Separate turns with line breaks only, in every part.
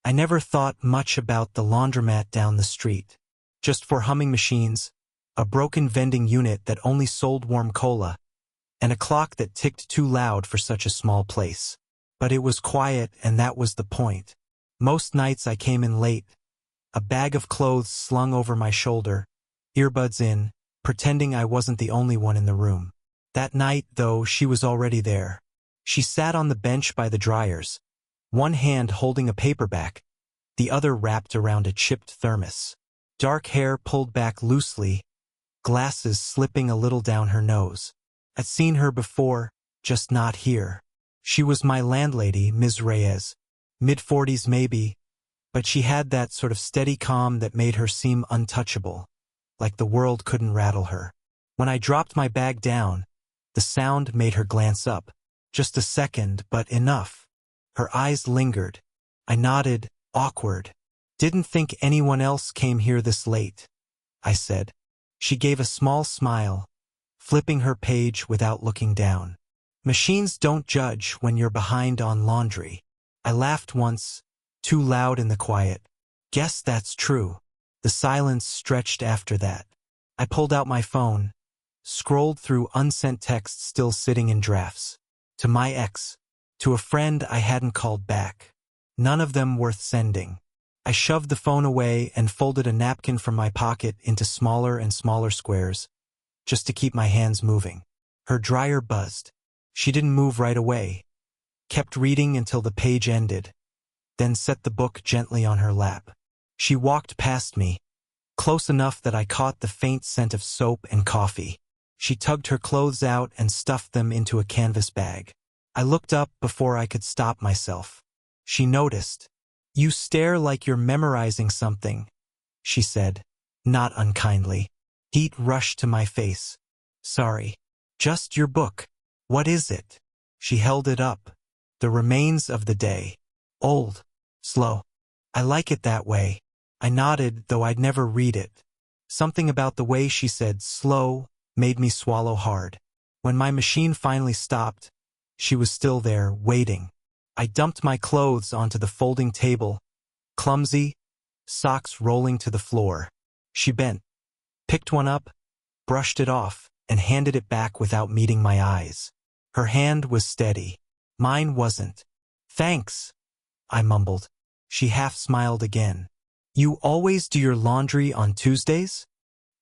I never thought much about the laundromat down the street. Just 4 humming machines, a broken vending unit that only sold warm cola, and a clock that ticked too loud for such a small place. But it was quiet, and that was the point. Most nights I came in late, a bag of clothes slung over my shoulder, earbuds in, pretending I wasn't the only one in the room. That night, though, she was already there. She sat on the bench by the dryers, one hand holding a paperback, the other wrapped around a chipped thermos. Dark hair pulled back loosely, glasses slipping a little down her nose. I'd seen her before, just not here. She was my landlady, Ms. Reyes. Mid-40s maybe, but she had that sort of steady calm that made her seem untouchable, like the world couldn't rattle her. When I dropped my bag down, the sound made her glance up. Just a second, but enough. Her eyes lingered. I nodded, awkward. Didn't think anyone else came here this late, I said. She gave a small smile, flipping her page without looking down. Machines don't judge when you're behind on laundry. I laughed once, too loud in the quiet. Guess that's true. The silence stretched after that. I pulled out my phone, scrolled through unsent texts still sitting in drafts. To my ex, to a friend I hadn't called back. None of them worth sending. I shoved the phone away and folded a napkin from my pocket into smaller and smaller squares, just to keep my hands moving. Her dryer buzzed. She didn't move right away, kept reading until the page ended, then set the book gently on her lap. She walked past me, close enough that I caught the faint scent of soap and coffee. She tugged her clothes out and stuffed them into a canvas bag. I looked up before I could stop myself. She noticed. "You stare like you're memorizing something," she said, not unkindly. Heat rushed to my face. "Sorry. Just your book. What is it?" She held it up. "The remains of the day. Old. Slow. I like it that way." I nodded, though I'd never read it. Something about the way she said slow made me swallow hard. When my machine finally stopped, she was still there, waiting. I dumped my clothes onto the folding table, clumsy, socks rolling to the floor. She bent, picked one up, brushed it off, and handed it back without meeting my eyes. Her hand was steady. Mine wasn't. "Thanks," I mumbled. She half smiled again. "You always do your laundry on Tuesdays?"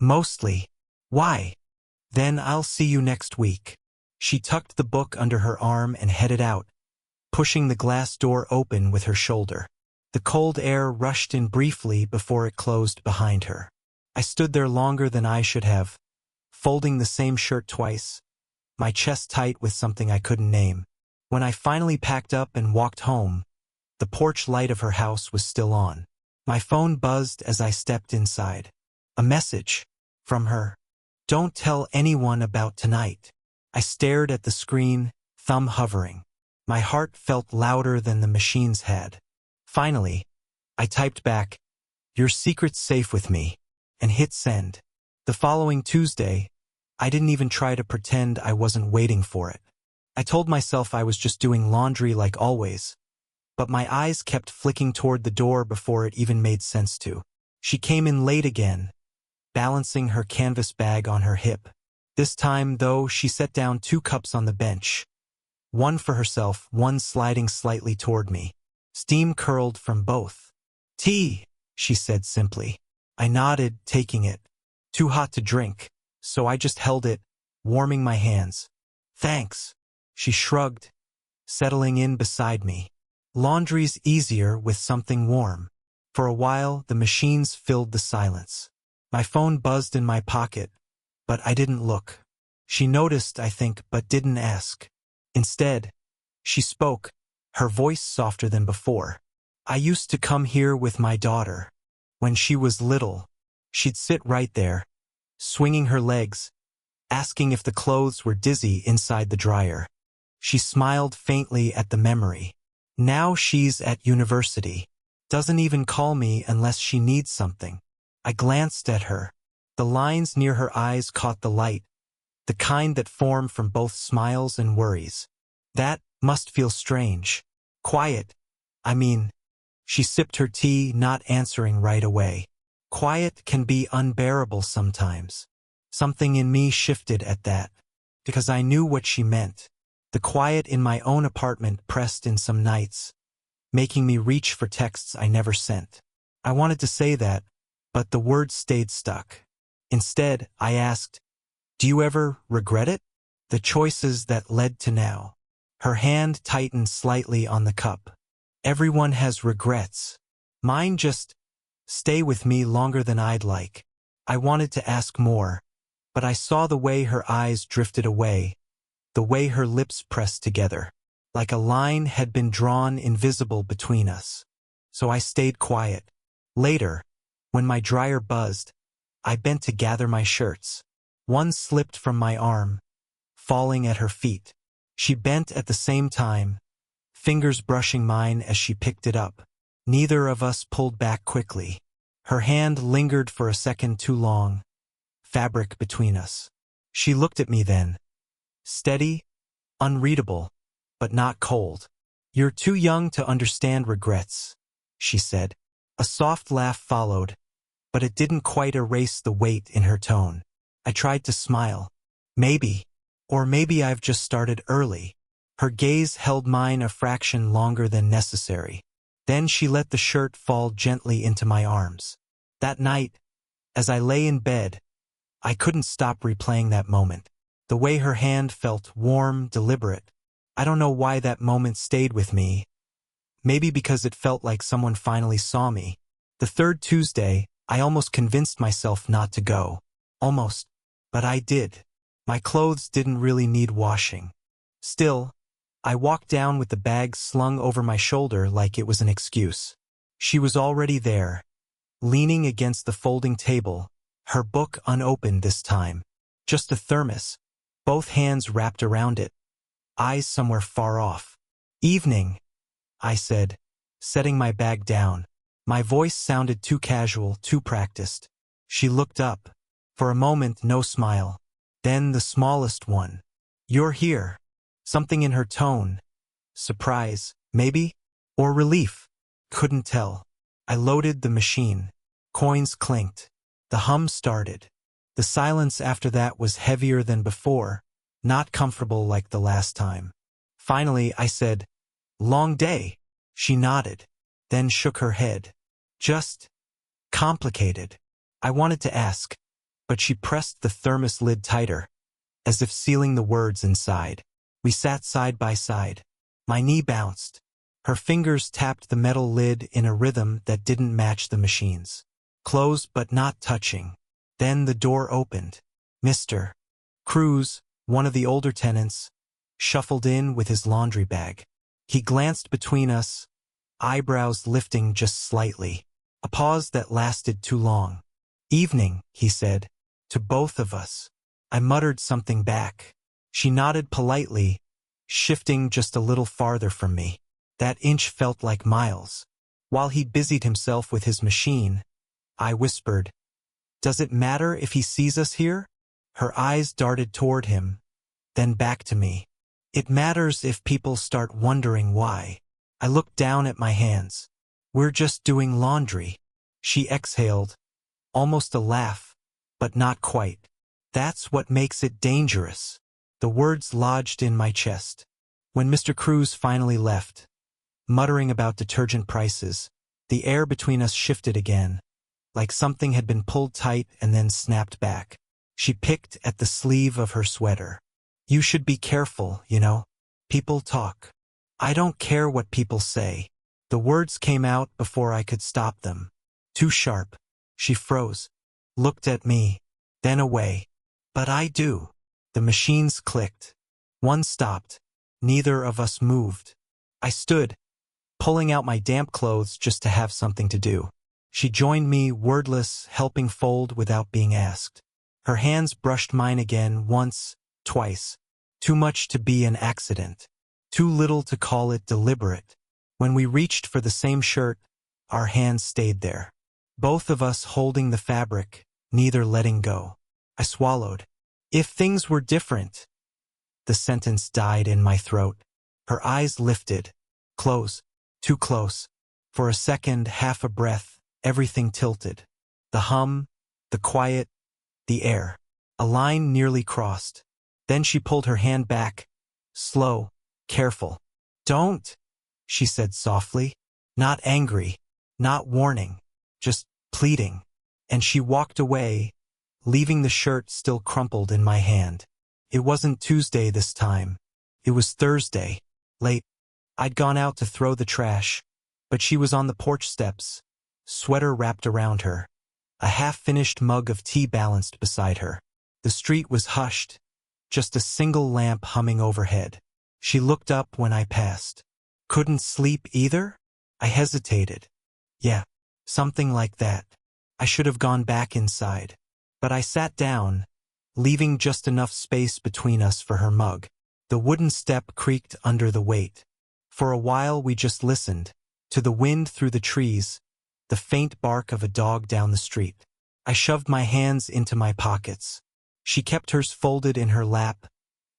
"Mostly." "Why?" "Then I'll see you next week." She tucked the book under her arm and headed out, pushing the glass door open with her shoulder. The cold air rushed in briefly before it closed behind her. I stood there longer than I should have, folding the same shirt twice, my chest tight with something I couldn't name. When I finally packed up and walked home, the porch light of her house was still on. My phone buzzed as I stepped inside. A message from her. "Don't tell anyone about tonight." I stared at the screen, thumb hovering. My heart felt louder than the machines had. Finally, I typed back, "Your secret's safe with me," and hit send. The following Tuesday, I didn't even try to pretend I wasn't waiting for it. I told myself I was just doing laundry like always, but my eyes kept flicking toward the door before it even made sense to. She came in late again, balancing her canvas bag on her hip. This time, though, she set down 2 cups on the bench, one for herself, one sliding slightly toward me. Steam curled from both. "Tea," she said simply. I nodded, taking it. Too hot to drink, so I just held it, warming my hands. "Thanks." She shrugged, settling in beside me. Laundry's easier with something warm. For a while, the machines filled the silence. My phone buzzed in my pocket, but I didn't look. She noticed, I think, but didn't ask. Instead, she spoke, her voice softer than before. "I used to come here with my daughter. When she was little, she'd sit right there, swinging her legs, asking if the clothes were dizzy inside the dryer." She smiled faintly at the memory. "Now she's at university. Doesn't even call me unless she needs something." I glanced at her. The lines near her eyes caught the light, the kind that form from both smiles and worries. "That must feel strange. Quiet. I mean, She sipped her tea, not answering right away. Quiet can be unbearable sometimes. Something in me shifted at that, because I knew what she meant. The quiet in my own apartment pressed in some nights, making me reach for texts I never sent. I wanted to say that, but the words stayed stuck. Instead, I asked, "Do you ever regret it? The choices that led to now?" Her hand tightened slightly on the cup. Everyone has regrets. Mine just stay with me longer than I'd like. I wanted to ask more, but I saw the way her eyes drifted away, the way her lips pressed together, like a line had been drawn invisible between us. So I stayed quiet. Later, when my dryer buzzed, I bent to gather my shirts. One slipped from my arm, falling at her feet. She bent at the same time, fingers brushing mine as she picked it up. Neither of us pulled back quickly. Her hand lingered for a second too long, fabric between us. She looked at me then. Steady, unreadable, but not cold. "You're too young to understand regrets," she said. A soft laugh followed, but it didn't quite erase the weight in her tone. I tried to smile. Maybe, or maybe I've just started early. Her gaze held mine a fraction longer than necessary. Then she let the shirt fall gently into my arms. That night, as I lay in bed, I couldn't stop replaying that moment. The way her hand felt warm, deliberate. I don't know why that moment stayed with me. Maybe because it felt like someone finally saw me. The third Tuesday, I almost convinced myself not to go. Almost. But I did. My clothes didn't really need washing. Still, I walked down with the bag slung over my shoulder like it was an excuse. She was already there, leaning against the folding table, her book unopened this time. Just a thermos, both hands wrapped around it, eyes somewhere far off. "Evening," I said, setting my bag down. My voice sounded too casual, too practiced. She looked up. For a moment, no smile. Then the smallest one. "You're here." Something in her tone. Surprise, maybe? Or relief? Couldn't tell. I loaded the machine. Coins clinked. The hum started. The silence after that was heavier than before, not comfortable like the last time. Finally, I said, "Long day." She nodded, then shook her head. "Just complicated." I wanted to ask, but she pressed the thermos lid tighter, as if sealing the words inside. We sat side by side. My knee bounced. Her fingers tapped the metal lid in a rhythm that didn't match the machine's. Closed but not touching. Then the door opened. Mr. Cruz, one of the older tenants, shuffled in with his laundry bag. He glanced between us, eyebrows lifting just slightly. A pause that lasted too long. "Evening," he said, to both of us. I muttered something back. She nodded politely, shifting just a little farther from me. That inch felt like miles. While he busied himself with his machine, I whispered, "Does it matter if he sees us here?" Her eyes darted toward him, then back to me. "It matters if people start wondering why." I looked down at my hands. "We're just doing laundry." She exhaled, almost a laugh, but not quite. "That's what makes it dangerous." The words lodged in my chest. When Mr. Cruz finally left, muttering about detergent prices, the air between us shifted again, like something had been pulled tight and then snapped back. She picked at the sleeve of her sweater. "You should be careful, you know. People talk." "I don't care what people say." The words came out before I could stop them. Too sharp. She froze, looked at me, then away. "But I do." The machines clicked. One stopped. Neither of us moved. I stood, pulling out my damp clothes just to have something to do. She joined me, wordless, helping fold without being asked. Her hands brushed mine again, once, twice. Too much to be an accident. Too little to call it deliberate. When we reached for the same shirt, our hands stayed there. Both of us holding the fabric, neither letting go. I swallowed. "If things were different." The sentence died in my throat. Her eyes lifted. Close. Too close. For a second, half a breath, everything tilted. The hum, the quiet, the air. A line nearly crossed. Then she pulled her hand back. Slow, careful. Don't, she said softly. Not angry, not warning, just pleading. And she walked away, leaving the shirt still crumpled in my hand. It wasn't Tuesday this time. It was Thursday, late. I'd gone out to throw the trash, but she was on the porch steps, sweater wrapped around her, a half-finished mug of tea balanced beside her. The street was hushed, just a single lamp humming overhead. She looked up when I passed. Couldn't sleep either? I hesitated. Yeah, something like that. I should have gone back inside. But I sat down, leaving just enough space between us for her mug. The wooden step creaked under the weight. For a while we just listened, to the wind through the trees, the faint bark of a dog down the street. I shoved my hands into my pockets. She kept hers folded in her lap,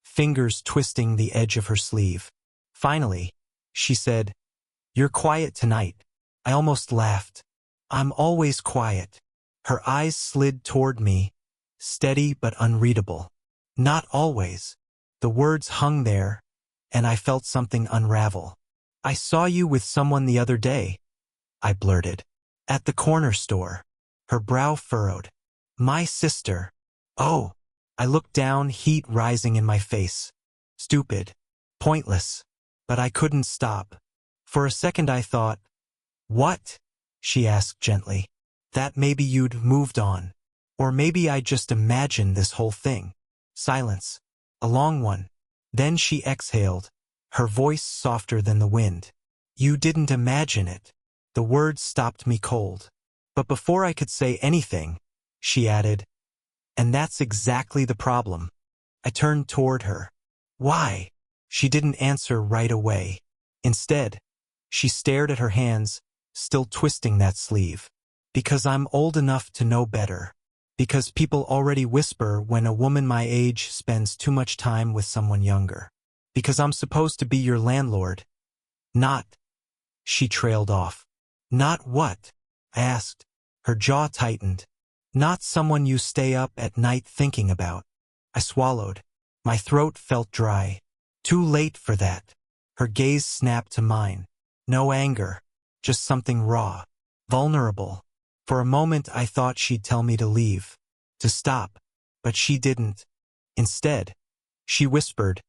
fingers twisting the edge of her sleeve. Finally, she said, "You're quiet tonight." I almost laughed. I'm always quiet. Her eyes slid toward me, steady but unreadable. Not always. The words hung there, and I felt something unravel. "I saw you with someone the other day," I blurted. "At the corner store." Her brow furrowed. "My sister." "Oh." I looked down, heat rising in my face. Stupid. Pointless. But I couldn't stop. For a second I thought, "What?" she asked gently. "That maybe you'd moved on. Or maybe I just imagined this whole thing." Silence. A long one. Then she exhaled, her voice softer than the wind. "You didn't imagine it." The words stopped me cold. But before I could say anything, she added, "And that's exactly the problem." I turned toward her. "Why?" She didn't answer right away. Instead, she stared at her hands, still twisting that sleeve. "Because I'm old enough to know better. Because people already whisper when a woman my age spends too much time with someone younger. Because I'm supposed to be your landlord. Not." She trailed off. "Not what?" I asked. Her jaw tightened. "Not someone you stay up at night thinking about." I swallowed. My throat felt dry. Too late for that. Her gaze snapped to mine. No anger, just something raw, vulnerable. For a moment I thought she'd tell me to leave, to stop, but she didn't. Instead, she whispered,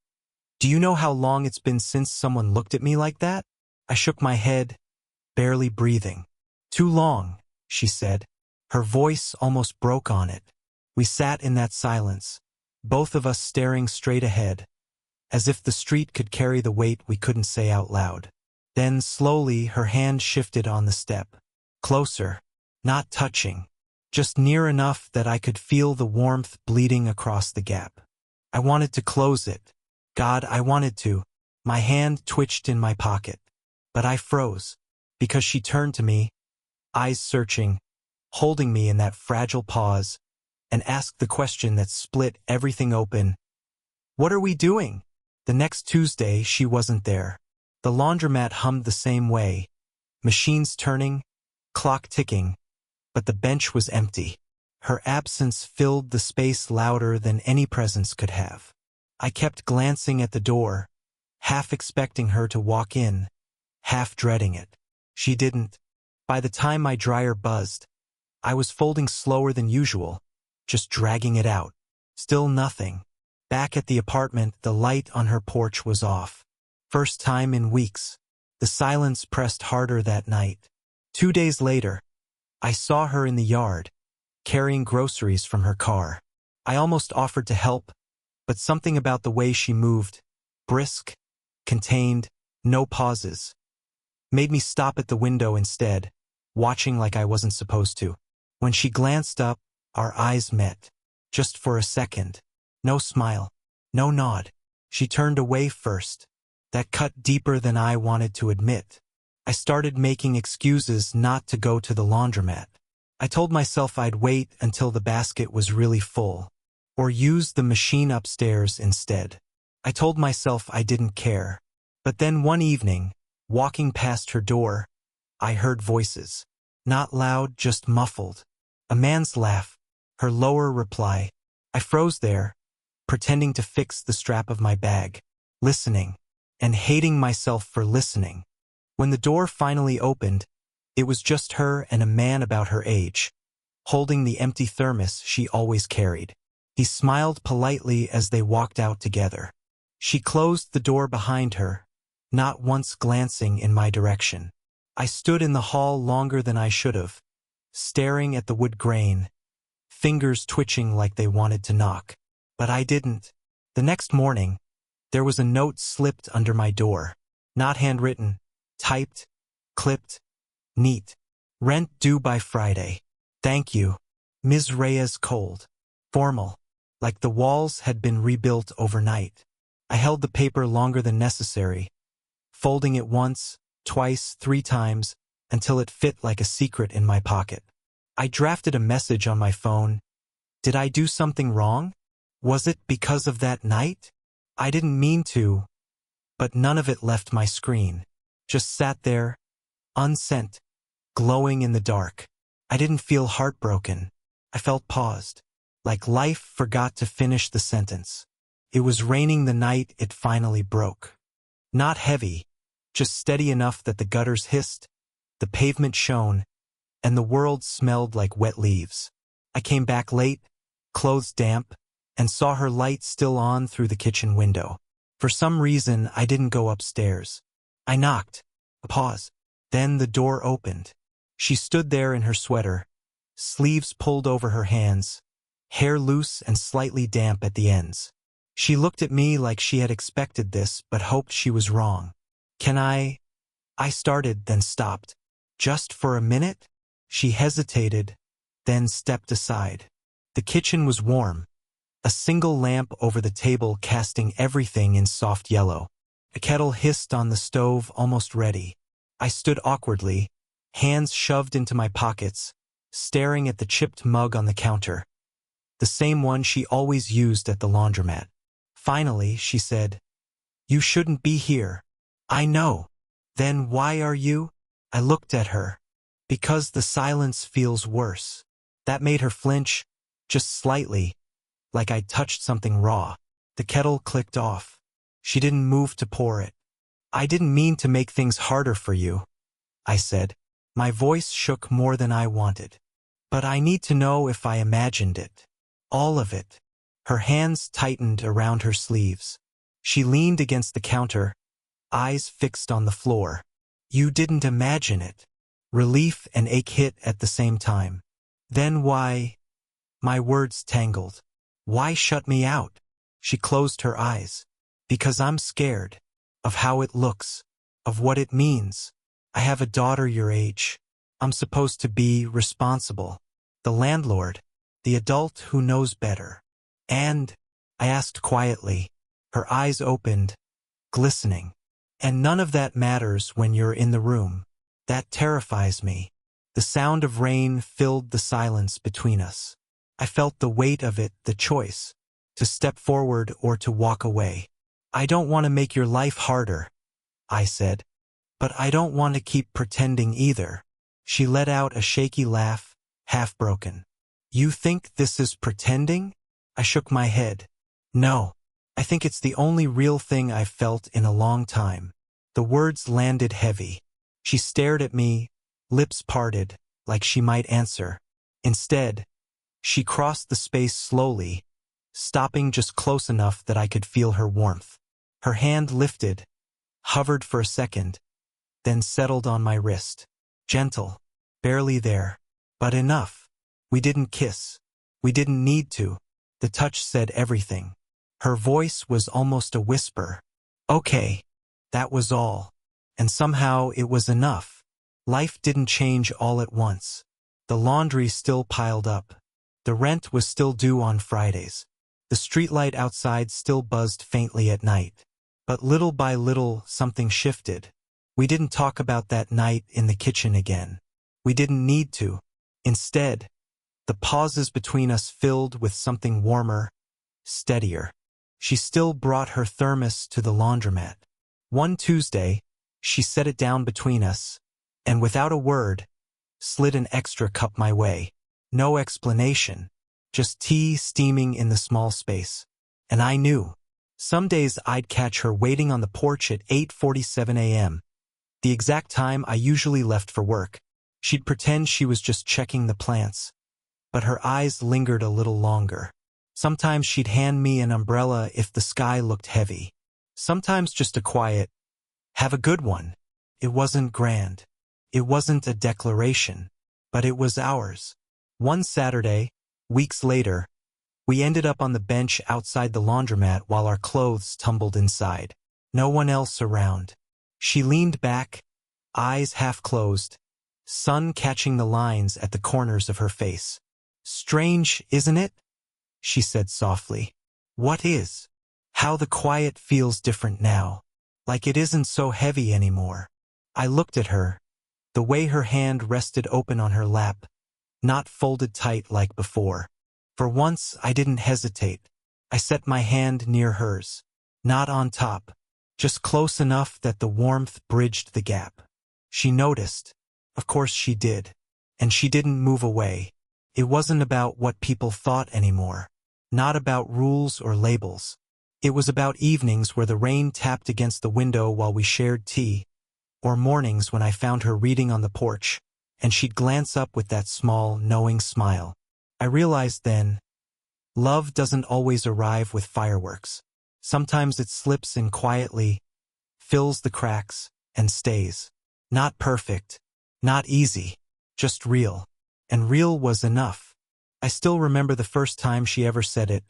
"Do you know how long it's been since someone looked at me like that?" I shook my head, barely breathing. "Too long," she said. Her voice almost broke on it. We sat in that silence, both of us staring straight ahead, as if the street could carry the weight we couldn't say out loud. Then slowly her hand shifted on the step. Closer, not touching, just near enough that I could feel the warmth bleeding across the gap. I wanted to close it. God, I wanted to. My hand twitched in my pocket. But I froze, because she turned to me, eyes searching, holding me in that fragile pause, and asked the question that split everything open. "What are we doing?" The next Tuesday, she wasn't there. The laundromat hummed the same way, machines turning, clock ticking, but the bench was empty. Her absence filled the space louder than any presence could have. I kept glancing at the door, half expecting her to walk in, half dreading it. She didn't. By the time my dryer buzzed, I was folding slower than usual, just dragging it out. Still nothing. Back at the apartment, the light on her porch was off. First time in weeks. The silence pressed harder that night. 2 days later, I saw her in the yard, carrying groceries from her car. I almost offered to help, but something about the way she moved, brisk, contained, no pauses, made me stop at the window instead, watching like I wasn't supposed to. When she glanced up, our eyes met. Just for a second. No smile. No nod. She turned away first. That cut deeper than I wanted to admit. I started making excuses not to go to the laundromat. I told myself I'd wait until the basket was really full, or use the machine upstairs instead. I told myself I didn't care. But then one evening, walking past her door, I heard voices. Not loud, just muffled. A man's laugh. Her lower reply. I froze there, pretending to fix the strap of my bag, listening, and hating myself for listening. When the door finally opened, it was just her and a man about her age, holding the empty thermos she always carried. He smiled politely as they walked out together. She closed the door behind her, not once glancing in my direction. I stood in the hall longer than I should have, staring at the wood grain, fingers twitching like they wanted to knock. But I didn't. The next morning, there was a note slipped under my door. Not handwritten, typed, clipped, neat. Rent due by Friday. Thank you. Ms. Reyes. Cold. Formal. Like the walls had been rebuilt overnight. I held the paper longer than necessary, folding it once, twice, 3 times, until it fit like a secret in my pocket. I drafted a message on my phone. Did I do something wrong? Was it because of that night? I didn't mean to, but none of it left my screen. Just sat there, unsent, glowing in the dark. I didn't feel heartbroken. I felt paused, like life forgot to finish the sentence. It was raining the night it finally broke. Not heavy, just steady enough that the gutters hissed, the pavement shone, and the world smelled like wet leaves. I came back late, clothes damp, and saw her light still on through the kitchen window. For some reason, I didn't go upstairs. I knocked. A pause. Then the door opened. She stood there in her sweater, sleeves pulled over her hands, hair loose and slightly damp at the ends. She looked at me like she had expected this but hoped she was wrong. Can I started, then stopped. Just for a minute? She hesitated, then stepped aside. The kitchen was warm, a single lamp over the table casting everything in soft yellow. A kettle hissed on the stove, almost ready. I stood awkwardly, hands shoved into my pockets, staring at the chipped mug on the counter, the same one she always used at the laundromat. Finally, she said, "You shouldn't be here." "I know." "Then why are you?" I looked at her. "Because the silence feels worse." That made her flinch, just slightly, like I'd touched something raw. The kettle clicked off. She didn't move to pour it. "I didn't mean to make things harder for you," I said. My voice shook more than I wanted. "But I need to know if I imagined it. All of it." Her hands tightened around her sleeves. She leaned against the counter, eyes fixed on the floor. "You didn't imagine it." Relief and ache hit at the same time. "Then why?" My words tangled. "Why shut me out?" She closed her eyes. "Because I'm scared. Of how it looks. Of what it means. I have a daughter your age. I'm supposed to be responsible. The landlord. The adult who knows better. And," I asked quietly. Her eyes opened, glistening. "And none of that matters when you're in the room. That terrifies me." The sound of rain filled the silence between us. I felt the weight of it, the choice, to step forward or to walk away. "I don't want to make your life harder," I said. "But I don't want to keep pretending either." She let out a shaky laugh, half broken. "You think this is pretending?" I shook my head. "No. I think it's the only real thing I've felt in a long time." The words landed heavy. She stared at me, lips parted, like she might answer. Instead, she crossed the space slowly, stopping just close enough that I could feel her warmth. Her hand lifted, hovered for a second, then settled on my wrist. Gentle, barely there, but enough. We didn't kiss. We didn't need to. The touch said everything. Her voice was almost a whisper. "Okay." That was all. And somehow it was enough. Life didn't change all at once. The laundry still piled up. The rent was still due on Fridays. The streetlight outside still buzzed faintly at night. But little by little, something shifted. We didn't talk about that night in the kitchen again. We didn't need to. Instead, the pauses between us filled with something warmer, steadier. She still brought her thermos to the laundromat. One Tuesday, she set it down between us, and without a word, slid an extra cup my way. No explanation, just tea steaming in the small space. And I knew. Some days I'd catch her waiting on the porch at 8:47 a.m., the exact time I usually left for work. She'd pretend she was just checking the plants, but her eyes lingered a little longer. Sometimes she'd hand me an umbrella if the sky looked heavy. Sometimes just a quiet, "Have a good one." It wasn't grand. It wasn't a declaration, but it was ours. One Saturday, weeks later, we ended up on the bench outside the laundromat while our clothes tumbled inside. No one else around. She leaned back, eyes half closed, sun catching the lines at the corners of her face. "Strange, isn't it?" she said softly. "What is?" "How the quiet feels different now. Like it isn't so heavy anymore." I looked at her, the way her hand rested open on her lap, not folded tight like before. For once, I didn't hesitate. I set my hand near hers. Not on top, just close enough that the warmth bridged the gap. She noticed. Of course she did. And she didn't move away. It wasn't about what people thought anymore. Not about rules or labels. It was about evenings where the rain tapped against the window while we shared tea, or mornings when I found her reading on the porch, and she'd glance up with that small, knowing smile. I realized then, love doesn't always arrive with fireworks. Sometimes it slips in quietly, fills the cracks, and stays. Not perfect, not easy, just real. And real was enough. I still remember the first time she ever said it.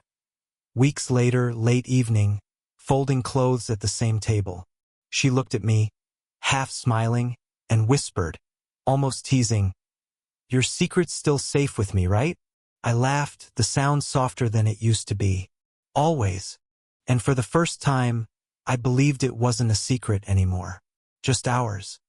Weeks later, late evening, folding clothes at the same table. She looked at me, half smiling, and whispered, almost teasing, "Your secret's still safe with me, right?" I laughed, the sound softer than it used to be. Always. And for the first time, I believed it wasn't a secret anymore. Just ours.